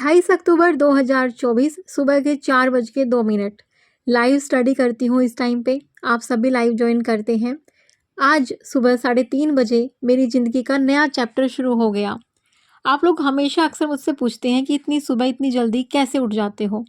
28 अक्टूबर 2024 सुबह के 4:02 live study करती हूँ। इस टाइम पे आप सभी लाइव ज्वाइन करते हैं। आज सुबह 3:30 मेरी ज़िंदगी का नया चैप्टर शुरू हो गया। आप लोग हमेशा अक्सर मुझसे पूछते हैं कि इतनी सुबह इतनी जल्दी कैसे उठ जाते हो।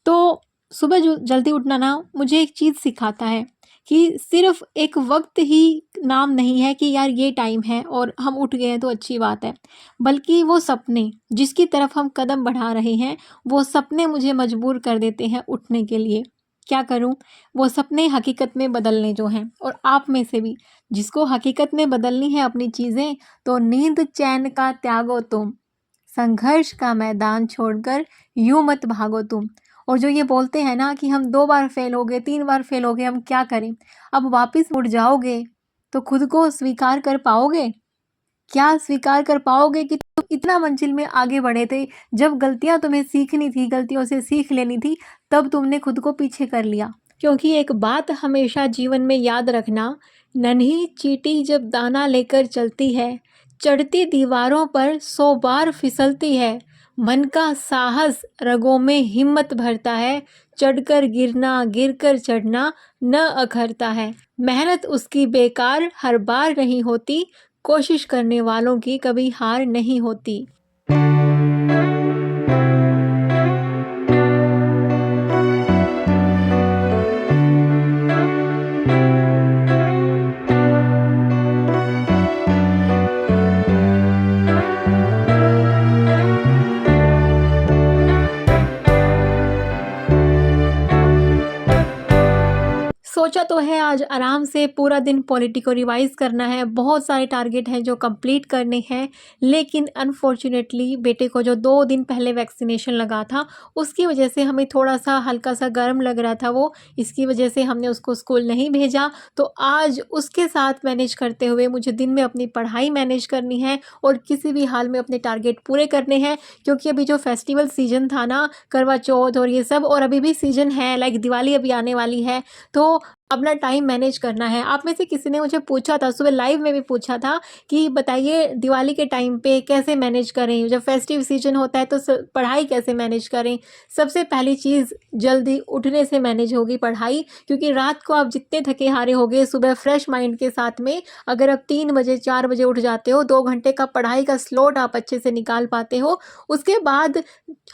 तो सुबह जो जल्दी उठना ना मुझे एक चीज़ सिखाता है कि सिर्फ एक वक्त ही नाम नहीं है कि यार ये टाइम है और हम उठ गए हैं तो अच्छी बात है, बल्कि वो सपने जिसकी तरफ हम कदम बढ़ा रहे हैं वो सपने मुझे मजबूर कर देते हैं उठने के लिए। क्या करूं? वो सपने हकीकत में बदलने जो हैं। और आप में से भी जिसको हकीकत में बदलनी है अपनी चीज़ें, तो नींद चैन का त्यागो तुम, संघर्ष का मैदान छोड़कर यूं मत भागो तुम। और जो ये बोलते हैं ना कि हम 2 बार फेल हो गए, 3 बार फेल हो गए, हम क्या करें? अब वापस मुड़ जाओगे तो खुद को स्वीकार कर पाओगे? क्या स्वीकार कर पाओगे कि तुम इतना मंजिल में आगे बढ़े थे? जब गलतियां तुम्हें सीखनी थी, गलतियों से सीख लेनी थी, तब तुमने खुद को पीछे कर लिया। क्योंकि एक बात हमेशा जीवन में याद रखना, नन्ही चींटी जब दाना लेकर चलती है, चढ़ती दीवारों पर 100 बार फिसलती है। मन का साहस रगों में हिम्मत भरता है, चढ़कर गिरना गिरकर चढ़ना न अखरता है। मेहनत उसकी बेकार हर बार नहीं होती, कोशिश करने वालों की कभी हार नहीं होती। सोचा तो है आज आराम से पूरा दिन पॉलिटी को रिवाइज़ करना है, बहुत सारे टारगेट हैं जो कंप्लीट करने हैं, लेकिन अनफॉर्चुनेटली बेटे को जो 2 दिन पहले वैक्सीनेशन लगा था, उसकी वजह से हमें थोड़ा-सा हल्का-सा गर्म लग रहा था वो, इसकी वजह से हमने उसको स्कूल नहीं भेजा। तो आज उसके साथ मैनेज करते हुए मुझे दिन में अपनी पढ़ाई मैनेज करनी है और किसी भी हाल में अपने टारगेट पूरे करने हैं, क्योंकि अभी जो फेस्टिवल सीज़न था ना, करवा चौथ और ये सब, और अभी भी सीज़न है, लाइक दिवाली अभी आने वाली है, तो अपना टाइम मैनेज करना है। आप में से किसी ने मुझे पूछा था, सुबह लाइव में भी पूछा था कि बताइए दिवाली के टाइम पे कैसे मैनेज करें, जब फेस्टिव सीजन होता है तो पढ़ाई कैसे मैनेज करें। सबसे पहली चीज़, जल्दी उठने से मैनेज होगी पढ़ाई, क्योंकि रात को आप जितने थके हारे होगे, सुबह फ्रेश माइंड के साथ में अगर आप 3 बजे 4 बजे उठ जाते हो, 2 घंटे का पढ़ाई का स्लॉट आप अच्छे से निकाल पाते हो। उसके बाद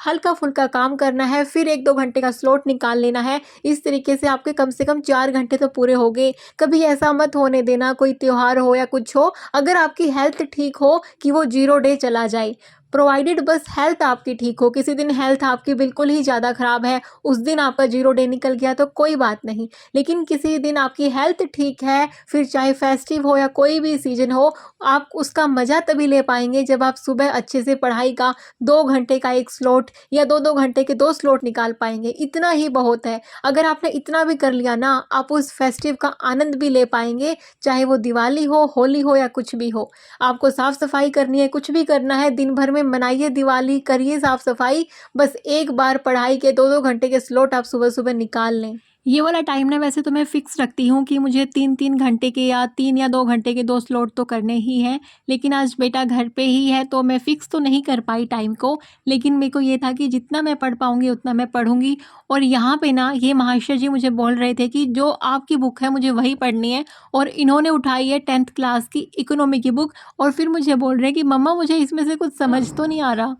हल्का फुल्का काम करना है, फिर 1-2 घंटे का स्लॉट निकाल लेना है। इस तरीके से आपके कम से कम 4 घंटे तो पूरे हो गए। कभी ऐसा मत होने देना, कोई त्योहार हो या कुछ हो, अगर आपकी हेल्थ ठीक हो, कि वो 0 डे चला जाए। प्रोवाइडेड बस हेल्थ आपकी ठीक हो। किसी दिन हेल्थ आपकी बिल्कुल ही ज़्यादा ख़राब है, उस दिन आपका 0 डे निकल गया तो कोई बात नहीं, लेकिन किसी दिन आपकी हेल्थ ठीक है, फिर चाहे फेस्टिव हो या कोई भी सीजन हो, आप उसका मज़ा तभी ले पाएंगे जब आप सुबह अच्छे से पढ़ाई का 2 घंटे का एक स्लॉट या 2-2 घंटे के 2 स्लॉट निकाल पाएंगे। इतना ही बहुत है। अगर आपने इतना भी कर लिया ना, आप उस फेस्टिव का आनंद भी ले पाएंगे, चाहे वो दिवाली हो, होली हो या कुछ भी हो। आपको साफ़ सफाई करनी है, कुछ भी करना है, दिन भर में मनाइए दिवाली, करिए साफ़ सफाई, बस एक बार पढ़ाई के 2-2 घंटे के स्लॉट आप सुबह-सुबह निकाल लें। ये वाला टाइम ना वैसे तो मैं फ़िक्स रखती हूँ कि मुझे 3-3 घंटे के या 3 या 2 घंटे के 2 स्लॉट तो करने ही हैं, लेकिन आज बेटा घर पे ही है तो मैं फ़िक्स तो नहीं कर पाई टाइम को, लेकिन मेरे को ये था कि जितना मैं पढ़ पाऊँगी उतना मैं पढ़ूँगी। और यहाँ पे ना ये महाशय जी मुझे बोल रहे थे कि जो आपकी बुक है मुझे वही पढ़नी है, और इन्होंने उठाई है 10th क्लास की इकोनॉमी की बुक, और फिर मुझे बोल रहे हैं कि मम्मा मुझे इसमें से कुछ समझ तो नहीं आ रहा।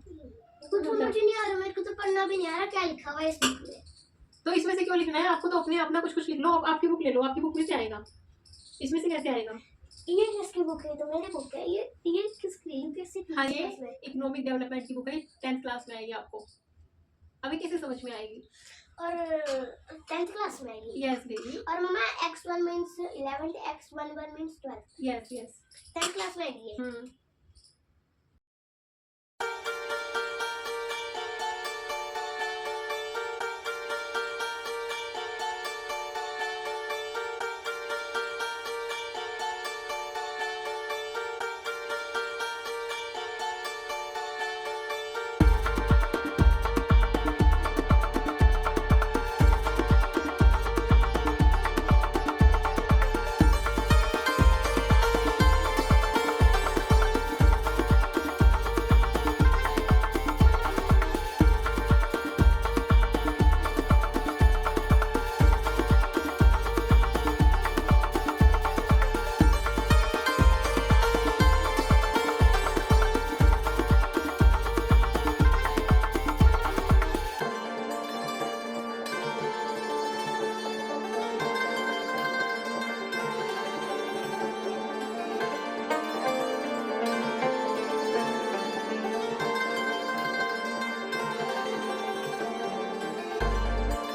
कुछ समझ ही नहीं आ रहा, मेरे को तो पढ़ना भी नहीं आ रहा, क्या लिखा हुआ है इस बुक में? तो इसमें से क्यों लिखना है? आपको तो अपने अपना कुछ लिख लो। आपकी बुक ले लो, आपकी बुक में से आएगा, इसमें से कैसे आएगा? ये किसकी बुक है? तो मेरी बुक है ये किस स्क्रीन पे से? हाँ, ये इकोनॉमिक डेवलपमेंट की बुक है, 10th क्लास में आएगी आपको। अभी कैसे समझ में आएगी? और 10th क्लास में आएगी? Yes baby. और मम्मा x1 means 11, x11 means 12। Yes yes 10th class में आएगी।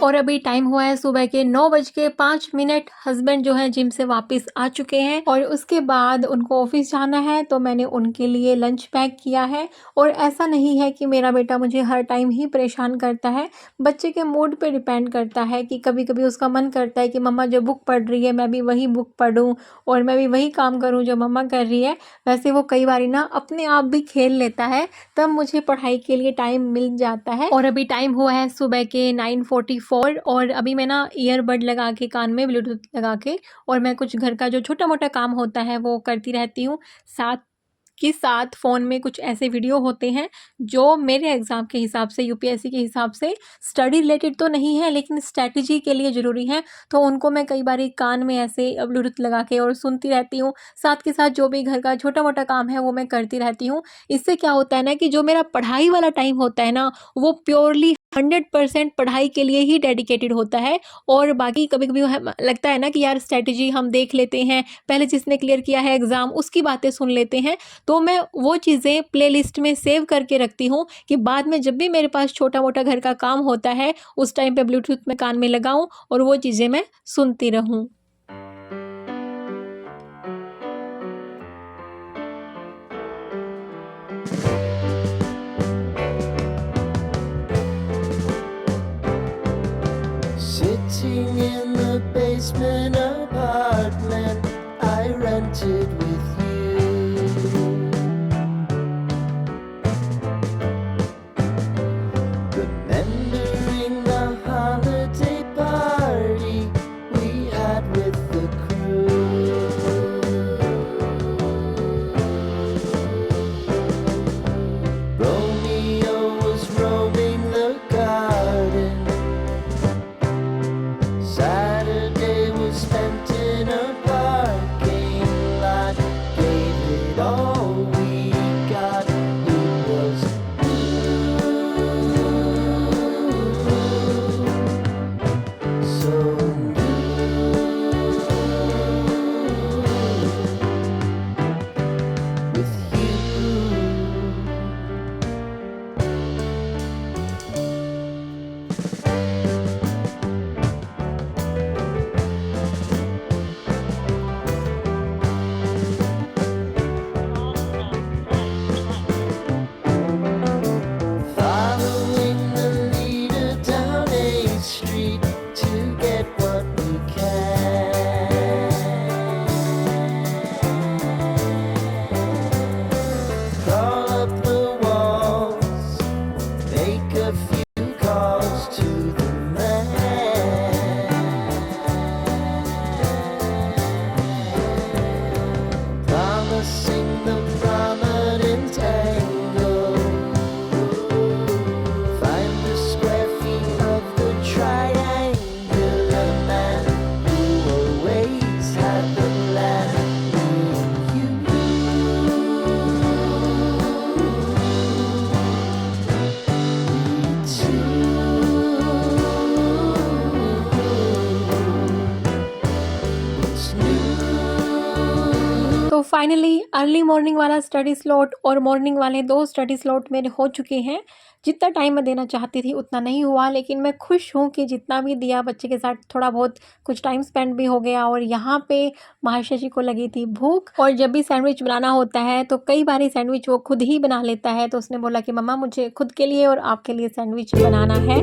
और अभी टाइम हुआ है सुबह के 9:05। हस्बैंड जो है जिम से वापस आ चुके हैं और उसके बाद उनको ऑफिस जाना है, तो मैंने उनके लिए लंच पैक किया है। और ऐसा नहीं है कि मेरा बेटा मुझे हर टाइम ही परेशान करता है, बच्चे के मूड पे डिपेंड करता है कि कभी कभी उसका मन करता है कि मम्मा जो बुक पढ़ रही है मैं भी वही बुक पढूं और मैं भी वही काम करूं जो मम्मा कर रही है। वैसे वो कई बारी ना अपने आप भी खेल लेता है, तब मुझे पढ़ाई के लिए टाइम मिल जाता है। और अभी टाइम हुआ है सुबह के 9:44 और अभी मैं ना ईयरबड लगा के कान में ब्लूटूथ लगा के और मैं कुछ घर का जो छोटा मोटा काम होता है वो करती रहती हूँ। साथ के साथ फ़ोन में कुछ ऐसे वीडियो होते हैं जो मेरे एग्ज़ाम के हिसाब से, यूपीएससी के हिसाब से स्टडी रिलेटेड तो नहीं है लेकिन स्ट्रैटेजी के लिए ज़रूरी है, तो उनको मैं कई बारी कान में ऐसे ब्लूटूथ लगा के और सुनती रहती हूँ। साथ के साथ जो भी घर का छोटा मोटा काम है वो मैं करती रहती हूँ। इससे क्या होता है ना कि जो मेरा पढ़ाई वाला टाइम होता है ना, वो प्योरली 100% पढ़ाई के लिए ही डेडिकेटेड होता है। और बाकी कभी कभी लगता है ना कि यार स्ट्रैटेजी हम देख लेते हैं, पहले जिसने क्लियर किया है एग्ज़ाम उसकी बातें सुन लेते हैं, तो मैं वो चीज़ें प्लेलिस्ट में सेव करके रखती हूँ कि बाद में जब भी मेरे पास छोटा मोटा घर का काम होता है उस टाइम पे ब्लूटूथ में कान में लगाऊं और वो चीज़ें मैं सुनती रहूं। Sitting in the basement apartment I rented with you, remembering the holiday party we had with the crew. Romeo was roaming the garden, Saturday was spent in a parking lot. Gave it all we got. It was so with you. Following the leader down 8th Street to get what we can. Crawl up the walls, make a few calls to the man. Promising the prominent angle. Find the square feet of the triangular man who always had the plan. You What's new? तो finally early morning वाला study slot और morning वाले 2 study slot मेरे हो चुके हैं। जितना time मैं देना चाहती थी उतना नहीं हुआ, लेकिन मैं खुश हूँ कि जितना भी दिया बच्चे के साथ थोड़ा बहुत कुछ टाइम स्पेंड भी हो गया। और यहाँ पे महाशय जी को लगी थी भूख और जब भी सैंडविच बनाना होता है तो कई बार सैंडविच वो खुद ही बना लेता है, तो उसने बोला कि मम्मा मुझे खुद के लिए और आपके लिए सैंडविच बनाना है।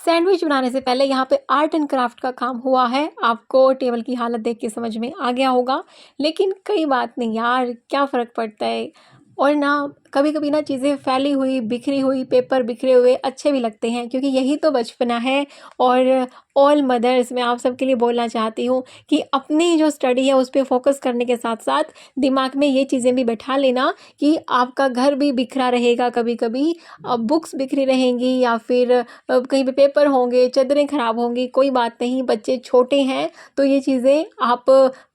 सैंडविच बनाने से पहले यहाँ पे आर्ट एंड क्राफ्ट का काम हुआ है। आपको टेबल की हालत देख के समझ में आ गया होगा, लेकिन कोई बात नहीं यार, क्या फ़र्क पड़ता है। और ना कभी कभी ना चीज़ें फैली हुई, बिखरी हुई, पेपर बिखरे हुए अच्छे भी लगते हैं, क्योंकि यही तो बचपना है। और ऑल मदर्स, मैं आप सबके लिए बोलना चाहती हूँ कि अपनी जो स्टडी है उस पे फोकस करने के साथ साथ दिमाग में ये चीज़ें भी बैठा लेना कि आपका घर भी बिखरा रहेगा, कभी कभी बुक्स बिखरी रहेंगी, या फिर कहीं पे पेपर होंगे, चादरें ख़राब होंगी, कोई बात नहीं, बच्चे छोटे हैं। तो ये चीज़ें आप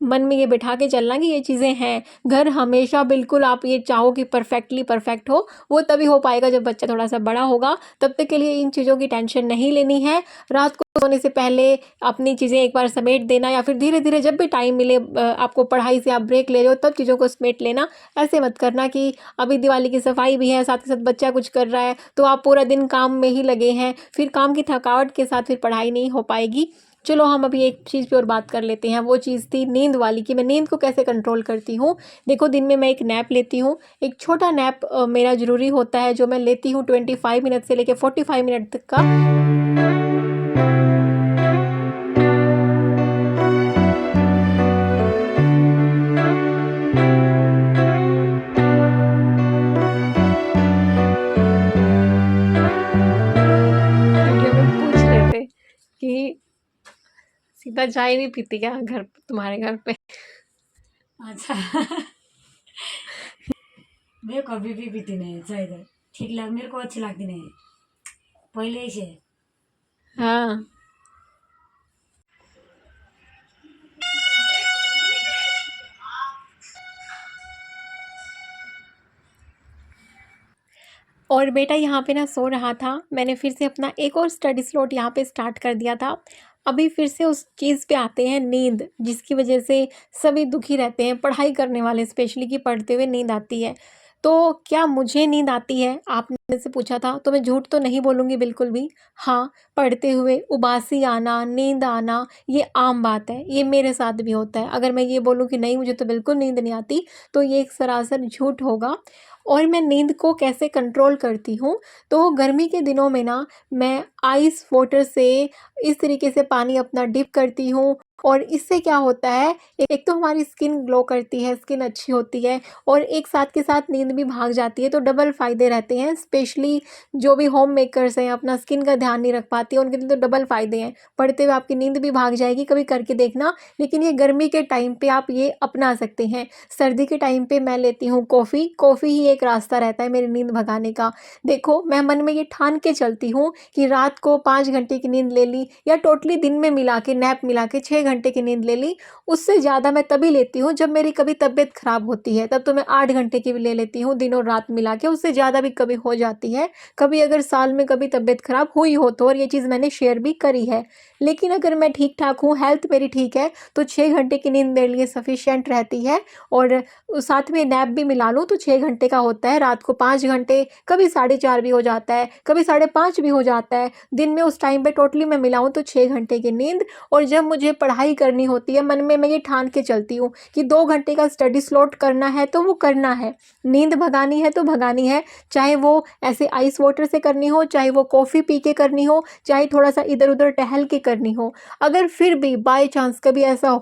मन में ये बिठा के चलना कि ये चीज़ें हैं। घर हमेशा बिल्कुल आप ये चाहो कि परफेक्टली परफेक्ट हो, वो तभी हो पाएगा जब बच्चा थोड़ा सा बड़ा होगा। तब तक के लिए इन चीज़ों की टेंशन नहीं लेनी है। रात को सोने से पहले अपनी चीज़ें एक बार समेट देना, या फिर धीरे धीरे जब भी टाइम मिले, आपको पढ़ाई से आप ब्रेक ले रहे हो तब चीज़ों को समेट लेना। ऐसे मत करना कि अभी दिवाली की सफाई भी है, साथ के साथ बच्चा कुछ कर रहा है तो आप पूरा दिन काम में ही लगे हैं, फिर काम की थकावट के साथ फिर पढ़ाई नहीं हो पाएगी। चलो हम अभी एक चीज़ पे और बात कर लेते हैं। वो चीज़ थी नींद वाली, कि मैं नींद को कैसे कंट्रोल करती हूँ। देखो, दिन में मैं एक नैप लेती हूँ। एक छोटा नैप मेरा ज़रूरी होता है, जो मैं लेती हूँ 25 मिनट से लेकर 45 मिनट तक का। वीडियो में पूछ रहे थे कि सीधा चाय नहीं पीती क्या घर, तुम्हारे घर पे? अच्छा। मैं कभी भी पीती नहीं चाय तो ठीक लग, मेरे को अच्छी लगती नहीं पहले ही से। हाँ, और बेटा यहाँ पे ना सो रहा था। मैंने फिर से अपना एक और स्टडी स्लॉट यहाँ पे स्टार्ट कर दिया था। अभी फिर से उस चीज़ पे आते हैं, नींद, जिसकी वजह से सभी दुखी रहते हैं, पढ़ाई करने वाले स्पेशली, कि पढ़ते हुए नींद आती है। तो क्या मुझे नींद आती है, आपने से पूछा था, तो मैं झूठ तो नहीं बोलूँगी बिल्कुल भी। हाँ, पढ़ते हुए उबासी आना, नींद आना, ये आम बात है, ये मेरे साथ भी होता है। अगर मैं ये बोलूँ कि नहीं मुझे तो बिल्कुल नींद नहीं आती, तो ये एक सरासर झूठ होगा। और मैं नींद को कैसे कंट्रोल करती हूँ, तो गर्मी के दिनों में ना मैं आइस वाटर से इस तरीके से पानी अपना डिप करती हूँ। और इससे क्या होता है, एक तो हमारी स्किन ग्लो करती है, स्किन अच्छी होती है, और एक साथ के साथ नींद भी भाग जाती है। तो डबल फ़ायदे रहते हैं। स्पेशली जो भी होम मेकर्स हैं, अपना स्किन का ध्यान नहीं रख पाती हैं, उनके लिए तो डबल फ़ायदे हैं। पढ़ते हुए आपकी नींद भी भाग जाएगी, कभी करके देखना। लेकिन ये गर्मी के टाइम पे आप ये अपना सकते हैं। सर्दी के टाइम पे मैं लेती हूँ कॉफ़ी। कॉफ़ी ही एक रास्ता रहता है मेरी नींद भगाने का। देखो, मैं मन में ये ठान के चलती हूँ कि रात को 5 घंटे की नींद ले ली, या टोटली दिन में मिला के, नैप मिला के 6 घंटे की नींद ले ली। उससे ज़्यादा मैं तभी लेती हूँ जब मेरी कभी तबीयत ख़राब होती है, तब तो मैं 8 घंटे की भी ले लेती हूँ, दिन और रात मिला के। उससे ज़्यादा भी कभी हो जाती है, कभी अगर साल में कभी तबीयत ख़राब हुई हो तो, और ये चीज़ मैंने शेयर भी करी है। लेकिन अगर मैं ठीक ठाक हूँ, हेल्थ मेरी ठीक है, तो 6 घंटे की नींद मेरे लिए सफिशिएंट रहती है। और साथ में नैप भी मिला लूँ तो 6 घंटे का होता है। रात को 5 घंटे, कभी 4.5 भी हो जाता है, कभी 5.5 भी हो जाता है। दिन में उस टाइम पे टोटली मैं मिलाऊँ तो 6 घंटे की नींद। और जब मुझे पढ़ाई करनी होती है, मन में मैं ये ठान के चलती हूँ कि 2 घंटे का स्टडी स्लॉट करना है तो वो करना है। नींद भगानी है तो भगानी है, चाहे वो ऐसे आइस वाटर से करनी हो, चाहे वो कॉफ़ी पी के करनी हो, चाहे थोड़ा सा इधर उधर टहल के करनी हो। अगर फिर भी बाय चांस कभी ऐसा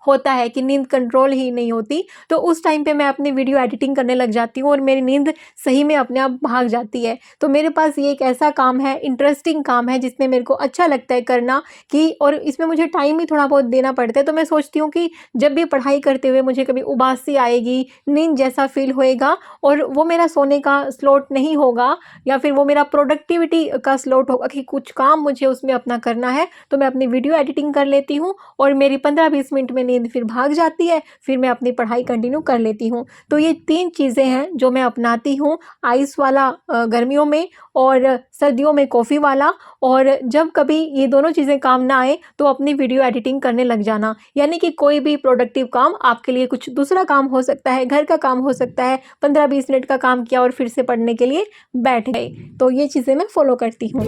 होता है कि नींद कंट्रोल ही नहीं होती, तो उस टाइम पे मैं अपनी वीडियो एडिटिंग करने लग जाती हूँ, और मेरी नींद सही में अपने आप भाग जाती है। तो मेरे पास ये एक ऐसा काम है, इंटरेस्टिंग काम है, जिसमें मेरे को अच्छा लगता है करना, कि और इसमें मुझे टाइम ही थोड़ा बहुत देना पड़ता है। तो मैं सोचती हूँ कि जब भी पढ़ाई करते हुए मुझे कभी उबासी आएगी, नींद जैसा फील होएगा, और वो मेरा सोने का स्लॉट नहीं होगा, या फिर वो मेरा प्रोडक्टिविटी का स्लॉट होगा कि कुछ काम मुझे उसमें अपना करना है, तो मैं अपनी वीडियो एडिटिंग कर लेती हूँ, और मेरी 15-20 मिनट में नींद फिर भाग जाती है। फिर मैं अपनी पढ़ाई कंटिन्यू कर लेती हूँ। तो ये 3 चीज़ें हैं जो मैं अपनाती हूँ। आइस वाला गर्मियों में, और सर्दियों में कॉफ़ी वाला। और जब कभी ये दोनों चीज़ें काम ना आए तो अपनी वीडियो एडिटिंग करने लग जाना। यानी कि कोई भी प्रोडक्टिव काम आपके लिए, कुछ दूसरा काम हो सकता है, घर का काम हो सकता है, 15-20 मिनट का काम किया और फिर से पढ़ने के लिए बैठ गए। तो ये चीज़ें मैं फॉलो करती हूँ।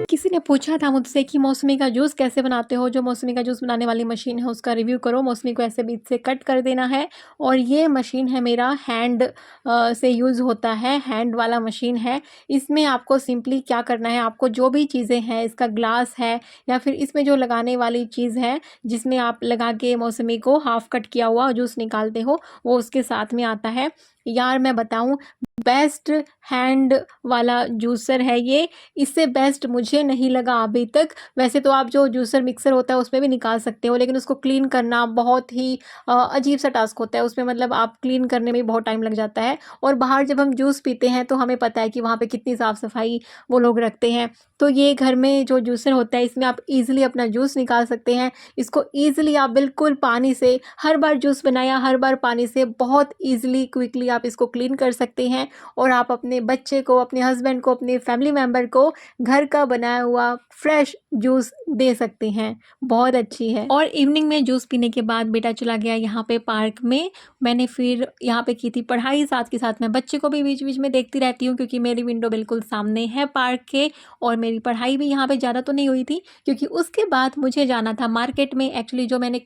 किसी ने पूछा था मुझसे कि मौसमी का जूस कैसे बनाते हो। जो मौसमी का जूस बनाने वाली मशीन है उसका रिव्यू करो। मौसमी को ऐसे बीच से कट कर देना है। और ये मशीन है मेरा हैंड से यूज़ होता है, हैंड वाला मशीन है। इसमें आपको सिंपली क्या करना है, आपको जो भी चीज़ें हैं, इसका ग्लास है या फिर इसमें जो लगाने वाली चीज़ है जिसमें आप लगा के मौसमी को हाफ कट किया हुआ जूस निकालते हो, वो उसके साथ में आता है। यार मैं बताऊं, बेस्ट हैंड वाला जूसर है ये। इससे बेस्ट मुझे नहीं लगा अभी तक। वैसे तो आप जो जूसर मिक्सर होता है उसमें भी निकाल सकते हो, लेकिन उसको क्लीन करना बहुत ही अजीब सा टास्क होता है। उसमें मतलब आप क्लीन करने में बहुत टाइम लग जाता है। और बाहर जब हम जूस पीते हैं तो हमें पता है कि वहाँ पे कितनी साफ़ सफाई वो लोग रखते हैं। तो ये घर में जो जूसर होता है इसमें आप ईज़िली अपना जूस निकाल सकते हैं। इसको ईज़िली आप बिल्कुल पानी से, हर बार जूस बनाया हर बार पानी से बहुत ईज़िली क्विकली आप इसको क्लीन कर सकते हैं। और आप अपने बच्चे को, अपने हस्बैंड को, अपने फैमिली मेम्बर को घर का बनाया हुआ फ्रेश जूस दे सकते हैं। बहुत अच्छी है। और इवनिंग में जूस पीने के बाद बेटा चला गया यहाँ पे पार्क में। मैंने फिर यहाँ पे की थी पढ़ाई, साथ के साथ मैं बच्चे को भी बीच बीच में देखती रहती हूँ क्योंकि मेरी विंडो बिल्कुल सामने है पार्क के। और मेरी पढ़ाई भी यहाँ पे ज़्यादा तो नहीं हुई थी क्योंकि उसके बाद मुझे जाना था मार्केट में। एक्चुअली जो मैंने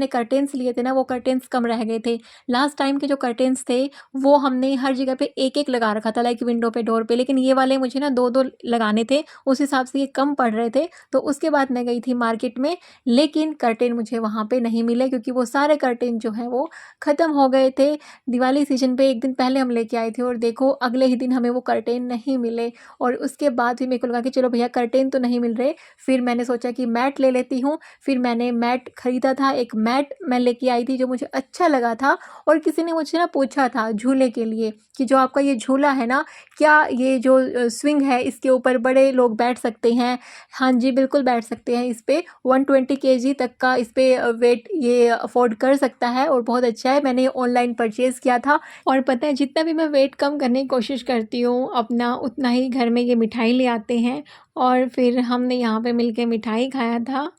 कर्टेन्स लिए थे ना, वो कर्टेन्स कम रह गए थे। लास्ट टाइम के जो कर्टेन्स थे वो हमने हर जगह पे एक एक लगा रखा था, लाइक विंडो पे, डोर पे, लेकिन ये वाले मुझे ना दो दो लगाने थे। उस हिसाब से ये कम पड़ रहे थे। तो उसके बाद मैं गई थी मार्केट में, लेकिन कर्टेन मुझे वहाँ पे नहीं मिले क्योंकि वो सारे कर्टेन जो हैं वो ख़त्म हो गए थे। दिवाली सीजन पे एक दिन पहले हम लेके आए थे और देखो अगले ही दिन हमें वो कर्टेन नहीं मिले। और उसके बाद भी मेरे को लगा कि चलो भैया कर्टेन तो नहीं मिल रहे, फिर मैंने सोचा कि मैट ले लेती हूँ। फिर मैंने मैट ख़रीदा था, एक मैट मैं लेके आई थी जो मुझे अच्छा लगा था। और किसी ने मुझे ना पूछा था झूले के लिए कि जो आपका ये झूला है ना, क्या ये जो स्विंग है इसके ऊपर बड़े लोग बैठ सकते हैं? हाँ जी, बिल्कुल बैठ सकते हैं इस पे। 120 केजी तक का इस पे वेट ये अफोर्ड कर सकता है और बहुत अच्छा है। मैंने ऑनलाइन परचेज़ किया था। और पता है जितना भी मैं वेट कम करने की कोशिश करती हूँ अपना, उतना ही घर में ये मिठाई ले आते हैं। और फिर हमने यहाँ पे मिलके मिठाई खाया था।